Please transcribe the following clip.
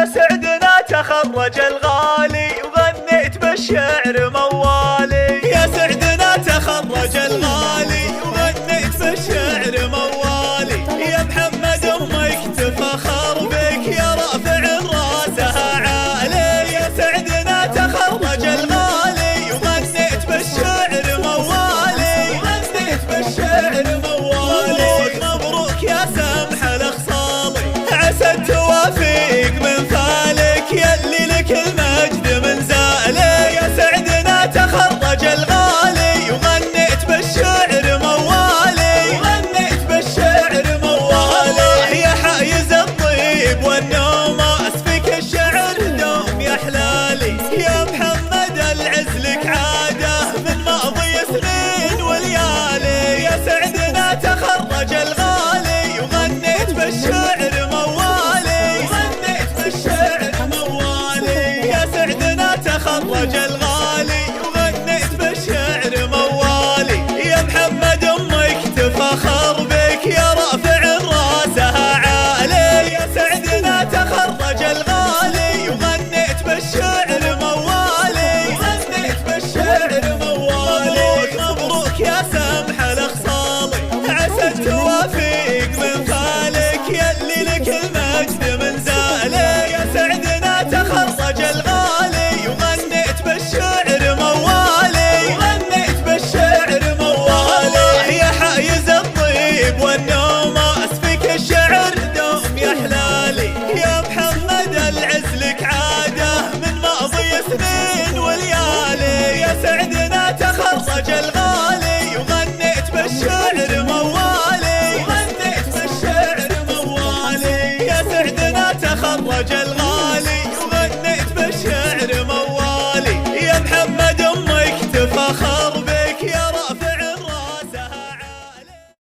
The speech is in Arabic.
يا سعدنا تخرج الغالي وغنيت بالشعر موالي. يا سعدنا تخرج الغالي وغنيت بالشعر موالي. يا محمد امك تفخر بك يا رافع راسها عالي. يا سعدنا تخرج الغالي وغنيت بالشعر موالي. وغنيت بالشعر موالي. مبروك يا سمح الخصالي عسى التوافيق من فالك يلي لك المجد من زالي. يا سعدنا تخرج الغالي وغنيت بالشعر موالي. وغنيت بالشعر موالي. يا حايز الطيب والنوماس فيك الشعر دوم يا حلالي. يا محمد العز لك عاده من ماضي سنين وليالي. يا سعدنا تخرج الغالي وغنيت بالشعر موالي. وغنيت بالشعر موالي. يا سعدنا تخرج الغالي وغنيت بالشعر موالي. يا محمد امك تفخر بك يا رافع راسها عالي. يا سعدنا تخرج الغالي وغنيت بالشعر موالي. وغنيت بالشعر موالي. مبروك يا سمح الخصالي عسى التوافيق من فالك يلي لك المجد من زالي. يا سعدنا تخرج الغالي وغنيت بالشعر موالي. وغنيت بالشعر موالي. يا حايز الطيب والنوماس فيك الشعر دوم يا حلالي. يا محمد العز لك عاده من ماضي سنين وليالي. يا سعدنا تخرج الغالي وغنيت بالشعر موالي. وغنيت بالشعر موالي. يا سعدنا تخرج الغالي